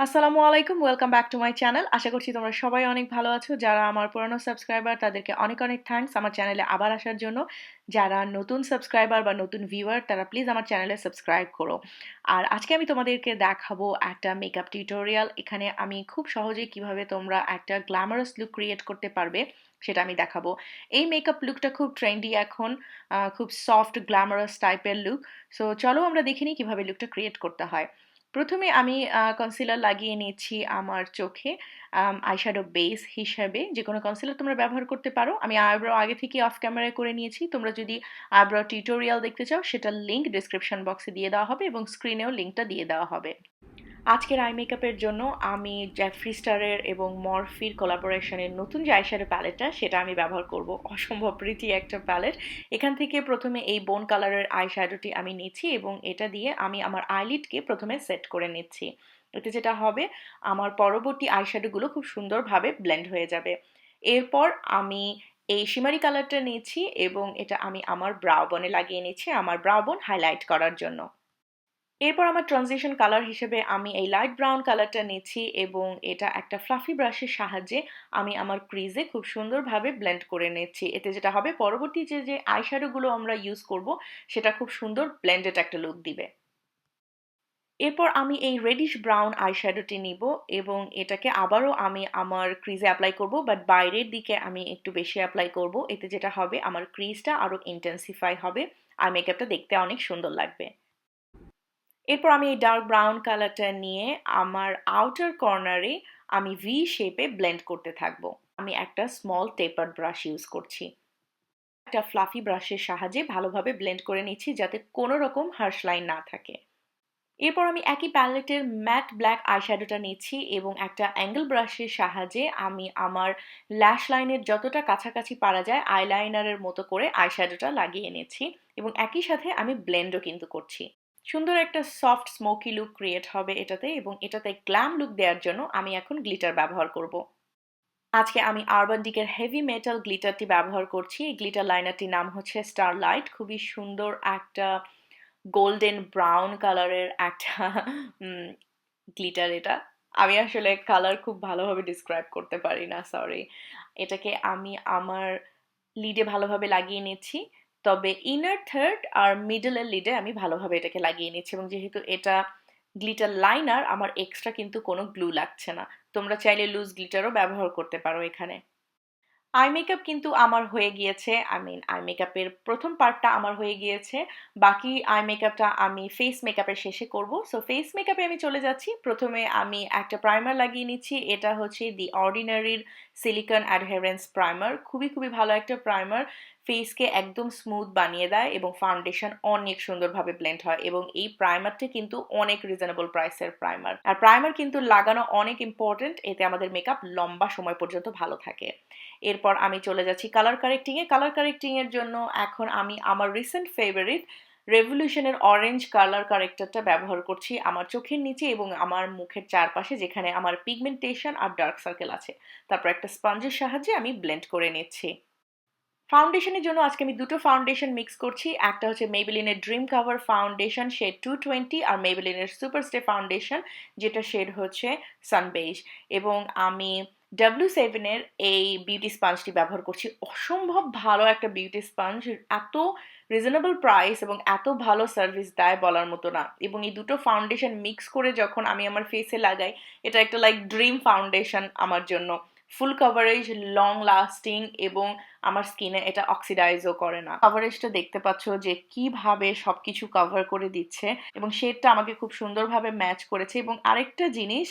আসসালামু আলাইকুম, welcome back to my channel. আশা করছি তোমরা সবাই অনেক ভালো আছো। যারা আমার পুরানো সাবস্ক্রাইবার তাদেরকে অনেক অনেক থ্যাঙ্কস আমার চ্যানেলে আবার আসার জন্য। যারা নতুন সাবস্ক্রাইবার বা নতুন ভিউয়ার তারা প্লিজ আমার চ্যানেলে সাবস্ক্রাইব করো। আর আজকে আমি তোমাদেরকে দেখাবো একটা মেকআপ টিউটোরিয়াল। এখানে আমি খুব সহজেই কিভাবে তোমরা একটা গ্ল্যামারাস লুক ক্রিয়েট করতে পারবে সেটা আমি দেখাবো। এই মেকআপ লুকটা খুব ট্রেন্ডি এখন, খুব সফট গ্ল্যামারাস টাইপের লুক। সো চলো আমরা দেখে নিই কিভাবে লুকটা ক্রিয়েট করতে হয়। প্রথমে আমি কনসিলার লাগিয়ে নিয়েছি আমার চোখে আইশ্যাডো বেস হিসাবে। যেকোনো কনসিলার তোমরা ব্যবহার করতে পারো। আমি আইব্রো আগে থেকে অফ ক্যামেরায় করে নিয়েছি। তোমরা যদি আইব্রো টিউটোরিয়াল দেখতে চাও সেটার লিংক ডেসক্রিপশন বক্সে দিয়ে দেওয়া হবে এবং স্ক্রিনেও লিংকটা দিয়ে দেওয়া হবে। আজকের আই মেকআপের জন্য আমি জ্যাফরি স্টারের এবং মরফির কোলাবোরেশনের নতুন যে আইশ্যাডো প্যালেটটা সেটা আমি ব্যবহার করব। অসম্ভব প্রীতি একটা প্যালেট। এখান থেকে প্রথমে এই বোন কালারের আইশ্যাডোটি আমি নিচ্ছি এবং এটা দিয়ে আমি আমার আইলিডকে প্রথমে সেট করে নিচ্ছি। এতে যেটা হবে, আমার পরবর্তী আইশ্যাডোগুলো খুব সুন্দরভাবে ব্লেন্ড হয়ে যাবে। এরপর আমি এই শিমারি কালারটা নিয়েছি এবং এটা আমি আমার ব্রাউ বনে লাগিয়ে নিচ্ছি আমার ব্রাউ বোন হাইলাইট করার জন্য। এরপর আমার ট্রানজিশন কালার হিসেবে আমি এই লাইট ব্রাউন কালারটা নিচ্ছি এবং এটা একটা ফ্লাফি ব্রাশের সাহায্যে আমি আমার ক্রিজে খুব সুন্দরভাবে ব্লেন্ড করে নিচ্ছি। এতে যেটা হবে, পরবর্তী যে আইশ্যাডোগুলো আমরা ইউজ করব সেটা খুব সুন্দর ব্লেন্ডেড একটা লুক দিবে। এরপর আমি এই রেডিশ ব্রাউন আইশ্যাডোটি নিব এবং এটাকে আবারও আমি আমার ক্রিজে অ্যাপ্লাই করব, বাট বাইরের দিকে আমি একটু বেশি অ্যাপ্লাই করব। এতে যেটা হবে, আমার ক্রিজটা আরও ইন্টেন্সিফাই হবে আর মেকআপটা দেখতে অনেক সুন্দর লাগবে। এরপর আমি এই ডার্ক ব্রাউন কালারটা নিয়ে আমার আউটার কর্নারে আমি ভি শেপে ব্লেন্ড করতে থাকবো। আমি একটা স্মল টেপার্ড ব্রাশ ইউজ করছি। একটা ফ্লাফি ব্রাশের সাহায্যে ভালোভাবে ব্লেন্ড করে নিচ্ছি যাতে কোনো রকম হার্শ লাইন না থাকে। এরপর আমি একই প্যালেটের ম্যাট ব্ল্যাক আইশ্যাডোটা নিচ্ছি এবং একটা অ্যাঙ্গেল ব্রাশের সাহায্যে আমি আমার ল্যাশ লাইনের যতটা কাছাকাছি পারা যায় আইলাইনারের মতো করে আইশ্যাডোটা লাগিয়ে নিচ্ছি এবং একই সাথে আমি ব্লেন্ডও কিন্তু করছি। সুন্দর একটা সফট স্মোকি লুক ক্রিয়েট হবে এটাতে এবং এটাতে গ্ল্যাম লুক দেওয়ার জন্য আমি এখন গ্লিটার ব্যবহার করব। আজকে আমি আরবান ডিকের হেভি মেটাল গ্লিটারটি ব্যবহার করছি। এই গ্লিটার লাইনারটির নাম হচ্ছে স্টারলাইট। খুবই সুন্দর একটা গোল্ডেন ব্রাউন কালারের একটা গ্লিটার এটা। আমি আসলে কালার খুব ভালোভাবে ডিসক্রাইব করতে পারি না, সরি। এটাকে আমি আমার লিডে ভালোভাবে লাগিয়ে নিচ্ছি। তবে ইনার থার্ড আর মিডলের লিডে আমি ভালোভাবে এটাকে লাগিয়ে নিচ্ছি এবং যেহেতু এটা গ্লিটার লাইনার, আমার এক্সট্রা কিন্তু কোনো গ্লু লাগছে না। তোমরা চাইলে লুজ গ্লিটারও ব্যবহার করতে পারো এখানে। আই মেকআপ কিন্তু আমার হয়ে গিয়েছে। আই মেকআপের প্রথম পার্টটা আমার হয়ে গিয়েছে। বাকি আই মেকআপটা আমি ফেস মেকআপের শেষে করব। সো ফেস মেকআপে আমি চলে যাচ্ছি। প্রথমে আমি একটা প্রাইমার লাগিয়ে নিচ্ছি। এটা হচ্ছে দি অর্ডিনারির সিলিকন অ্যাডহেরেন্স প্রাইমার। খুবই খুবই ভালো একটা প্রাইমার। ফেসকে একদম স্মুথ বানিয়ে দেয় এবং ফাউন্ডেশন অনেক সুন্দরভাবে ব্লেন্ড হয় এবং এই প্রাইমারটা কিন্তু অনেক রিজনেবল প্রাইসের প্রাইমার। আর প্রাইমার কিন্তু লাগানো অনেক ইম্পর্টেন্ট, এতে আমাদের মেকআপ লম্বা সময় পর্যন্ত ভালো থাকে। এরপর আমি চলে যাচ্ছি কালার কারেক্টিংয়ে। কালার কারেক্টিংয়ের জন্য এখন আমি আমার রিসেন্ট ফেভারিট রেভলিউশনের অরেঞ্জ কালার কারেক্টরটা ব্যবহার করছি আমার চোখের নিচে এবং আমার মুখের চারপাশে যেখানে আমার পিগমেন্টেশন আর ডার্ক সার্কেল আছে। তারপর একটা স্পঞ্জের সাহায্যে আমি ব্লেন্ড করে নিচ্ছি। ফাউন্ডেশনের জন্য আজকে আমি দুটো ফাউন্ডেশন মিক্স করছি। একটা হচ্ছে মেবেলিনের ড্রিম কাভার ফাউন্ডেশন শেড 220 আর মেবেলিনের সুপারস্টে ফাউন্ডেশন যেটা শেড হচ্ছে সানবেজ। এবং আমি W7 এর এই বিউটি স্পঞ্জটি ব্যবহার করছি। অসম্ভব ভালো একটা বিউটি স্পঞ্জ, এত রিজনেবল প্রাইস এবং এত ভালো সার্ভিস দেয় বলার মতো না। এবং এই দুটো ফাউন্ডেশন মিক্স করে যখন আমি আমার ফেসে লাগাই, এটা একটা লাইক ড্রিম ফাউন্ডেশন আমার জন্য। ফুল কভারেজ, লং লাস্টিং এবং আমার স্কিনে এটা অক্সিডাইজও করে না। কভারেজটা দেখতে পাচ্ছ যে কিভাবে সবকিছু কভার করে দিচ্ছে এবং শেডটা আমাকে খুব সুন্দরভাবে ম্যাচ করেছে। এবং আরেকটা জিনিস,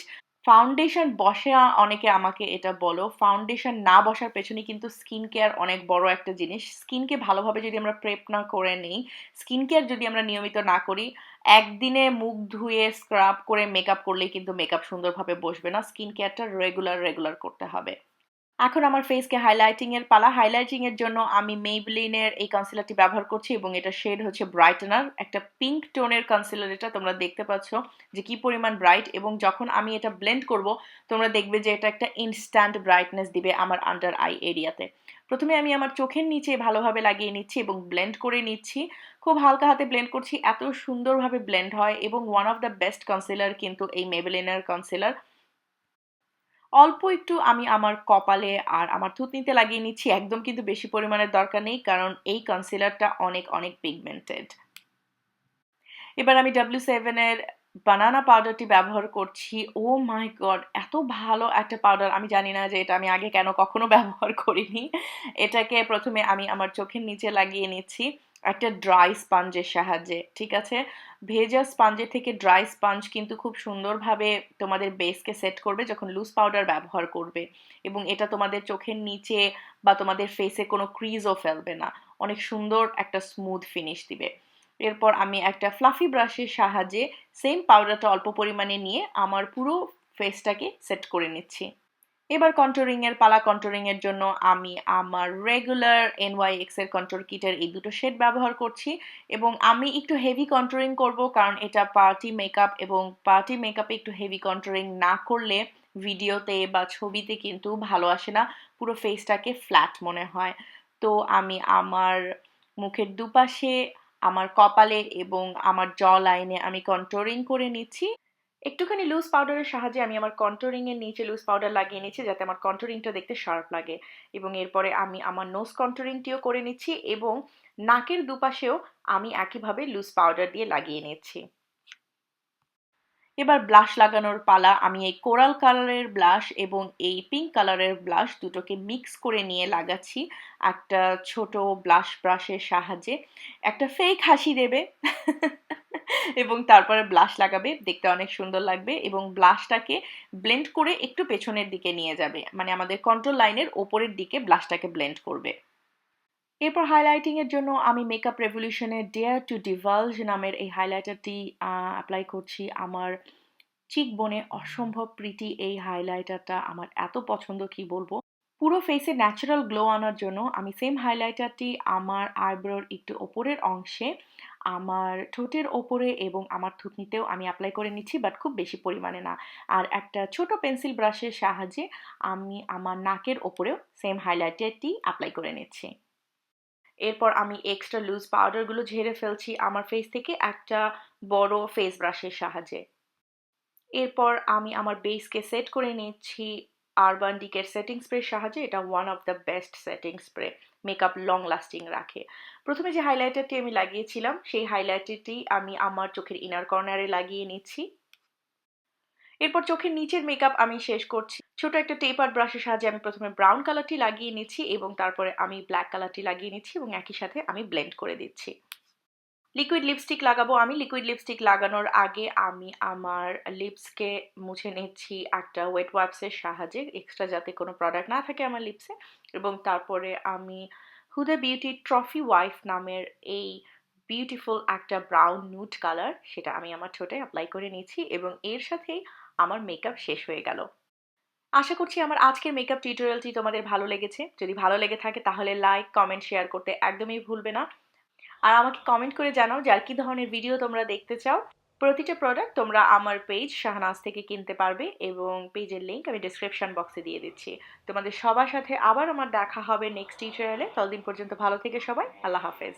ফাউন্ডেশন বসে অনেকে আমাকে এটা বলো, ফাউন্ডেশন না বসার পেছনে কিন্তু স্কিন কেয়ার অনেক বড় একটা জিনিস। স্কিনকে ভালোভাবে যদি আমরা প্রেপ না করে নিই, স্কিন কেয়ার যদি আমরা নিয়মিত না করি, একদিনে মুখ ধুয়ে স্ক্রাব করে মেকআপ করলেই কিন্তু মেকআপ সুন্দরভাবে বসবে না। স্কিন কেয়ারটা রেগুলার রেগুলার করতে হবে। এখন আমার ফেসকে হাইলাইটিং এর পালা। হাইলাইটিং এর জন্য আমি মেইবলিনের এই কনসিলারটি ব্যবহার করছি এবং এটা শেড হচ্ছে ব্রাইটেনার। একটা পিঙ্ক টোনের কনসিলার, এটা তোমরা দেখতে পাচ্ছ যে কি পরিমাণ ব্রাইট। এবং যখন আমি এটা ব্লেন্ড করব তোমরা দেখবে যে এটা একটা ইনস্ট্যান্ট ব্রাইটনেস দিবে আমার আন্ডার আই এরিয়াতে। প্রথমে আমি আমার চোখের নিচে ভালোভাবে লাগিয়ে নিচ্ছি এবং ব্লেন্ড করে নিচ্ছি। খুব হালকা হাতে ব্লেন্ড করছি, এত সুন্দরভাবে ব্লেন্ড হয় এবং one of the best concealer কিন্তু এই মেবেলিনের কনসিলার। অল্প একটু আমি আমার কপালে আর আমার থুতনিতে লাগিয়ে নিচ্ছি, একদম কিন্তু বেশি পরিমাণের দরকার নেই কারণ এই কনসিলারটা অনেক অনেক পিগমেন্টেড। এবার আমি W7 এর বানানা পাউডারটি ব্যবহার করছি। ও মাই গড! এত ভালো একটা পাউডার, আমি জানি না যে এটা আমি আগে কেন কখনো ব্যবহার করিনি। এটাকে প্রথমে আমি আমার চোখের নিচে লাগিয়ে নিচ্ছি একটা ড্রাই স্পঞ্জের সাহায্যে, ঠিক আছে? ভেজা স্পঞ্জের থেকে ড্রাই স্পঞ্জ কিন্তু খুব সুন্দরভাবে তোমাদের বেসকে সেট করবে যখন লুজ পাউডার ব্যবহার করবে, এবং এটা তোমাদের চোখের নিচে বা তোমাদের ফেসে কোনো ক্রিজও ফেলবে না। অনেক সুন্দর একটা স্মুথ ফিনিশ দিবে। এরপর আমি একটা ফ্লাফি ব্রাশের সাহায্যে সেম পাউডারটা অল্প পরিমাণে নিয়ে আমার পুরো ফেসটাকে সেট করে নিচ্ছি। এবার কন্টুরিং এর পালা। কন্টুরিং এর জন্য আমি আমার রেগুলার NYX এর কন্টুর কিটের এই দুটো শেড ব্যবহার করছি, এবং আমি একটু হেভি কন্টুরিং করব কারণ এটা পার্টি মেকআপ, এবং পার্টি মেকআপে একটু হেভি কন্টুরিং না করলে ভিডিওতে বা ছবিতে কিন্তু ভালো আসে না, পুরো ফেসটাকে ফ্ল্যাট মনে হয়। তো আমি আমার মুখের দুপাশে, আমার কপালে এবং আমার জ লাইনে আমি কন্টুরিং করে নিচ্ছি। একটুখানি লুজ পাউডারের সাহায্যে আমি আমার কন্টুরিং এর নিচে লুজ পাউডার লাগিয়ে নিচ্ছি যাতে আমার কন্টুরিংটা দেখতে শার্প লাগে, এবং এরপরে আমি আমার নোজ কন্টুরিংটিও করে নিচ্ছি এবং নাকের দুপাশেও আমি একইভাবে লুজ পাউডার দিয়ে লাগিয়ে নিচ্ছি। এবার ব্লাশ লাগানোর পালা। আমি এই কোরাল কালারের ব্লাশ এবং এই পিঙ্ক কালারের ব্লাশ দুটোকে মিক্স করে নিয়ে লাগাচ্ছি একটা ছোট ব্লাশ ব্রাশের সাহায্যে। একটা ফেক হাসি দেবে এবং তারপরে ব্লাশ লাগাবে, দেখতে অনেক সুন্দর লাগবে, এবং ব্লাশটাকে ব্লেন্ড করে একটু পেছনের দিকে নিয়ে যাবে, মানে আমাদের কন্ট্রোল লাইনের ওপরের দিকে ব্লাশটাকে ব্লেন্ড করবে। এরপর হাইলাইটিং এর জন্য আমি মেকআপ রেভলিউশনের ডেয়ার টু ডিভালজ নামের এই হাইলাইটারটি অ্যাপ্লাই করছি আমার চিক বোনে। অসম্ভব প্রিটি এই হাইলাইটারটা, আমার এত পছন্দ কি বলবো। পুরো ফেসে ন্যাচারাল গ্লো আনার জন্য আমি সেম হাইলাইটারটি আমার আইব্রোর একটু ওপরের অংশে, আমার ঠোঁটের ওপরে এবং আমার থুতনিতেও আমি অ্যাপ্লাই করে নিচ্ছি, বাট খুব বেশি পরিমাণে না। আর একটা ছোট পেন্সিল ব্রাশের সাহায্যে আমি আমার নাকের ওপরেও সেম হাইলাইটারটি অ্যাপ্লাই করে নিচ্ছি। এরপর আমি এক্সট্রা লুজ পাউডারগুলো ঝেড়ে ফেলছি আমার ফেস থেকে একটা বড় ফেস ব্রাশের সাহায্যে। এরপর আমি আমার বেসকে সেট করে নিচ্ছি আরবান ডিকের সেটিং স্প্রের সাহায্যে। এটা one of the best setting spray, makeup long lasting রাখে। প্রথমে যে হাইলাইটারটি আমি লাগিয়েছিলাম সেই হাইলাইটারটি আমি আমার চোখের ইনার কর্নারে লাগিয়ে নিচ্ছি। এরপর চোখের নিচের মেকআপ আমি শেষ করছি। ছোট একটা টেপার ব্রাশের সাহায্যে আমি প্রথমে ব্রাউন কালারটি লাগিয়ে নিচ্ছি এবং তারপরে আমি ব্ল্যাক কালারটি লাগিয়ে নিচ্ছি এবং একই সাথে আমি ব্লেন্ড করে দিচ্ছি। লিকুইড লিপস্টিক লাগাবো আমি। লিকুইড লিপস্টিক লাগানোর আগে আমি আমার লিপসকে মুছে নিচ্ছি একটা ওয়েট ওয়াইপসের সাহায্যে, এক্সট্রা যাতে কোনো প্রোডাক্ট না থাকে আমার লিপসে। এবং তারপরে আমি হুদা বিউটি ট্রফি ওয়াইফ নামের এই বিউটিফুল একটা ব্রাউন নুড কালার, সেটা আমি আমার ঠোঁটে অ্যাপ্লাই করে নিচ্ছি এবং এর সাথেই আমার মেকআপ শেষ হয়ে গেল। আশা করছি আমার আজকের মেকআপ টিউটোরিয়ালটি তোমাদের ভালো লেগেছে। যদি ভালো লেগে থাকে তাহলে লাইক, কমেন্ট, শেয়ার করতে একদমই ভুলবে না। আর আমাকে কমেন্ট করে জানাও যে আর কি ধরনের ভিডিও তোমরা দেখতে চাও। প্রতিটা প্রোডাক্ট তোমরা আমার পেজ শাহনাজ থেকে কিনতে পারবে এবং পেজের লিংক আমি ডিসক্রিপশন বক্সে দিয়ে দিচ্ছি। তোমাদের সবার সাথে আবার আমার দেখা হবে নেক্সট টিউটোরিয়ালে। ততদিন পর্যন্ত ভালো থেকে সবাই। আল্লাহ হাফেজ।